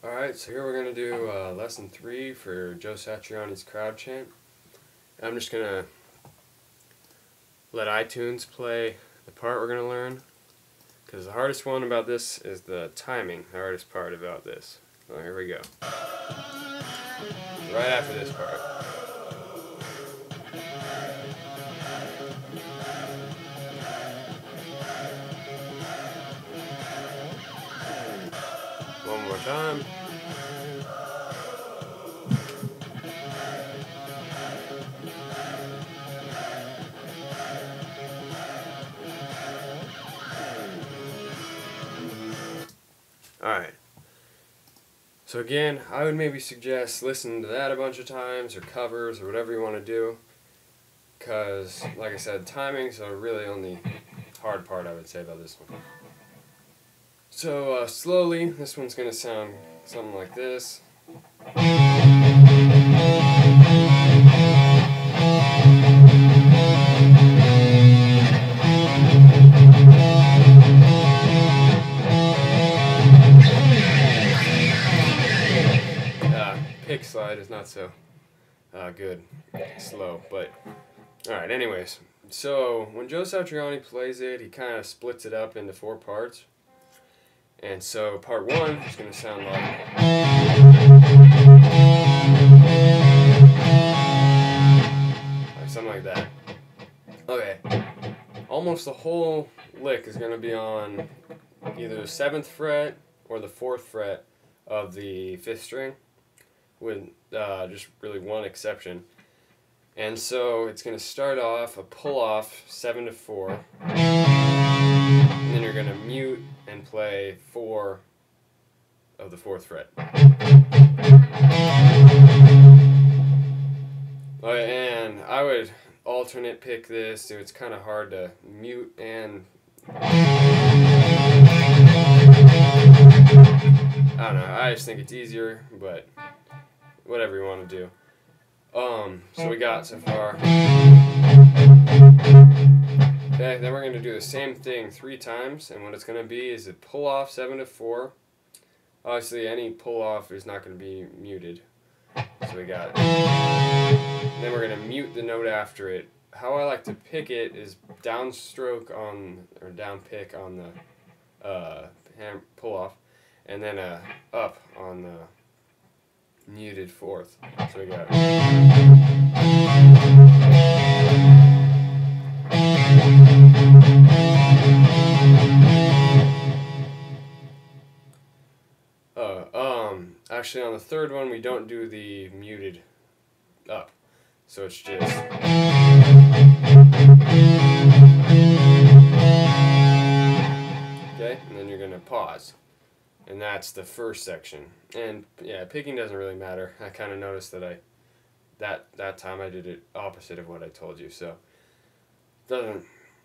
Alright, so here we're going to do lesson 3 for Joe Satriani's crowd chant. I'm just going to let iTunes play the part we're going to learn, because the hardest one about this is the timing, the hardest part about this. So here we go. Right after this part. One more time. Alright. So again, I would maybe suggest listening to that a bunch of times, or covers, or whatever you want to do. Because, like I said, timing's are really only hard part I would say about this one. So slowly, this one's going to sound something like this. Pick slide is not so good, slow, but alright, anyways. So when Joe Satriani plays it, he kind of splits it up into 4 parts. And so part 1 is going to sound like something like that. Okay, almost the whole lick is going to be on either the 7th fret or the 4th fret of the 5th string, with just really one exception. And so it's going to start off a pull off 7 to 4. And then you're going to mute and play 4 of the 4th fret. And I would alternate pick this, so it's kind of hard to mute and... I don't know, I just think it's easier, but whatever you want to do. So we got so far. Okay, then we're going to do the same thing 3 times, and what it's going to be is a pull off 7 to 4. Obviously, any pull off is not going to be muted. So we got it. And then we're going to mute the note after it. How I like to pick it is downstroke on, or down pick on the pull off, and then up on the muted 4th. So we got actually on the 3rd one we don't do the muted up. So it's just okay, and then you're gonna pause. And that's the first section. And yeah, picking doesn't really matter. I kind of noticed that that time I did it opposite of what I told you. So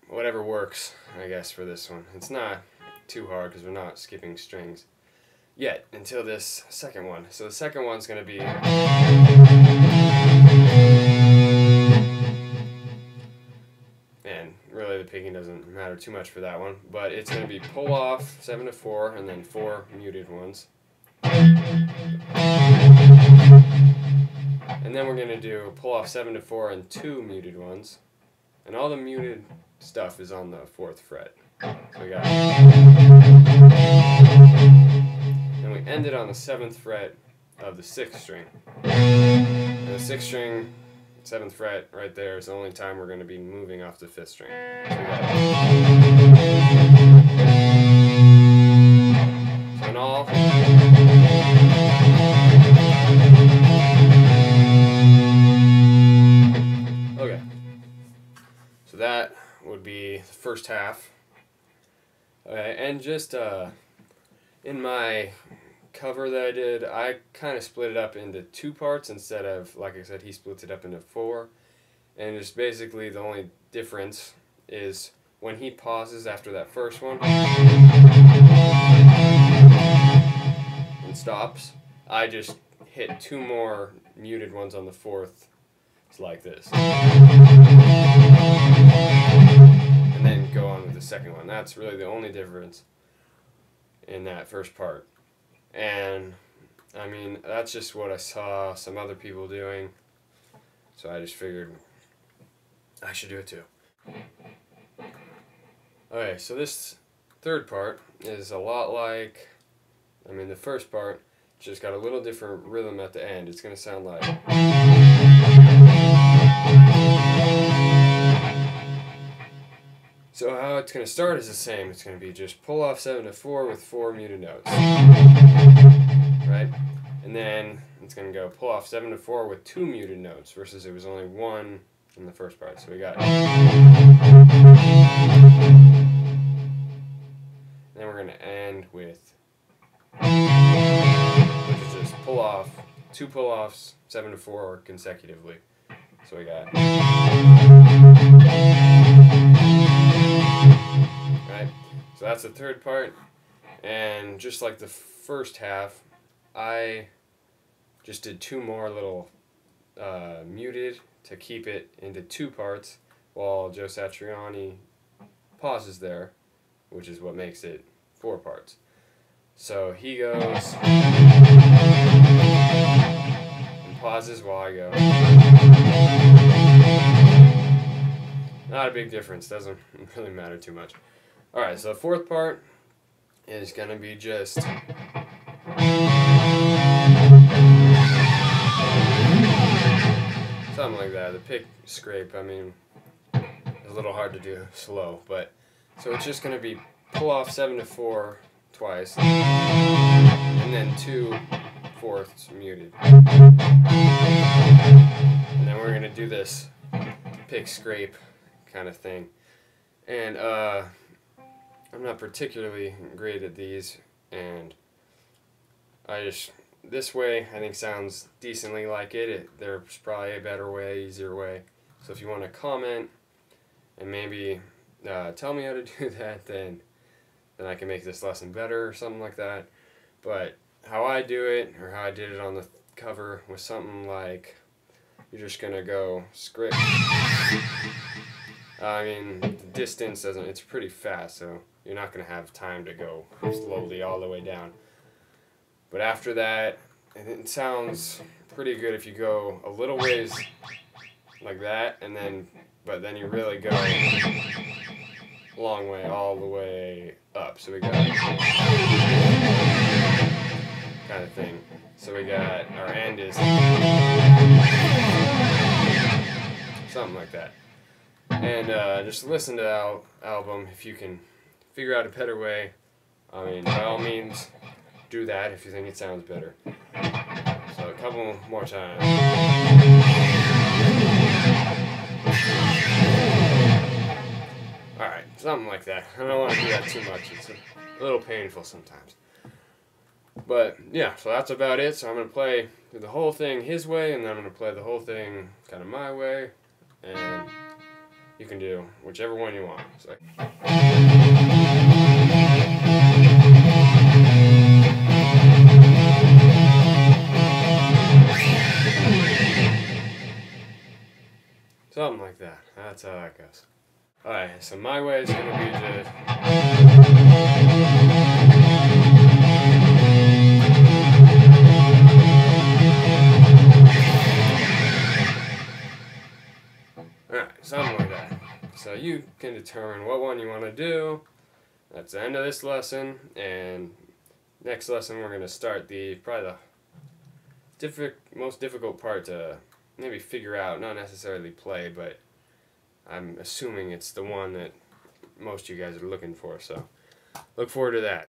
whatever works, I guess, for this one. It's not too hard because we're not skipping strings yet until this second one. So the second one's going to be, and really the picking doesn't matter too much for that one, but it's going to be pull off 7 to 4 and then 4 muted ones. And then we're going to do pull off 7 to 4 and 2 muted ones. And all the muted stuff is on the 4th fret. So we got, and we ended on the 7th fret of the 6th string. And the 6th string, 7th fret right there is the only time we're going to be moving off the 5th string. So we got, so in all, okay, so that would be the first half. Okay, and just in my cover that I did, I kind of split it up into 2 parts instead of, like I said, he splits it up into 4. And just basically the only difference is when he pauses after that first one and stops, I just hit 2 more muted ones on the 4th. It's like this. And then go on with the second one. That's really the only difference in that first part. And I mean, that's just what I saw some other people doing, so I just figured I should do it too. Okay, so this third part is a lot like, I mean, the first part just got a little different rhythm at the end. It's going to sound like... So how it's going to start is the same. It's going to be just pull off 7/4 with 4 muted notes. Right? And then it's going to go pull off 7/4 with 2 muted notes versus it was only 1 in the first part. So we got... Then we're going to end with... which is just pull off, 2 pull-offs, 7/4 consecutively. So we got... Right? So that's the third part. And just like the first half, I just did 2 more little muted to keep it into 2 parts while Joe Satriani pauses there, which is what makes it 4 parts. So he goes and pauses while I go. Not a big difference, doesn't really matter too much. Alright, so the fourth part is going to be just... something like that. The pick scrape, I mean, it's a little hard to do slow, but... So it's just going to be pull off 7/4 twice, and then 2/4 muted. And then we're going to do this pick scrape kind of thing. And I'm not particularly great at these, and I just, this way I think sounds decently like it. There's probably a better way, easier way. So if you want to comment and maybe tell me how to do that, then I can make this lesson better or something like that. But how I do it, or how I did it on the cover, was something like, you're just going to go scrape. I mean, the distance doesn't, it's pretty fast, so you're not going to have time to go slowly all the way down. But after that, it sounds pretty good if you go a little ways like that, and then, but then you really go a long way, all the way up. So we got kind of thing. So we got, our end is something like that. And just listen to the album if you can figure out a better way. I mean, by all means, do that if you think it sounds better. So a couple more times. Alright, something like that. I don't want to do that too much. It's a little painful sometimes. But yeah, so that's about it. So I'm going to play the whole thing his way, and then I'm going to play the whole thing kind of my way. And you can do whichever one you want. So. Something like that. That's how that goes. Alright, so my way is going to be just... Alright, something like that. So you can determine what one you want to do. That's the end of this lesson, and next lesson we're going to start probably the most difficult part to maybe figure out, not necessarily play, but I'm assuming it's the one that most of you guys are looking for, so look forward to that.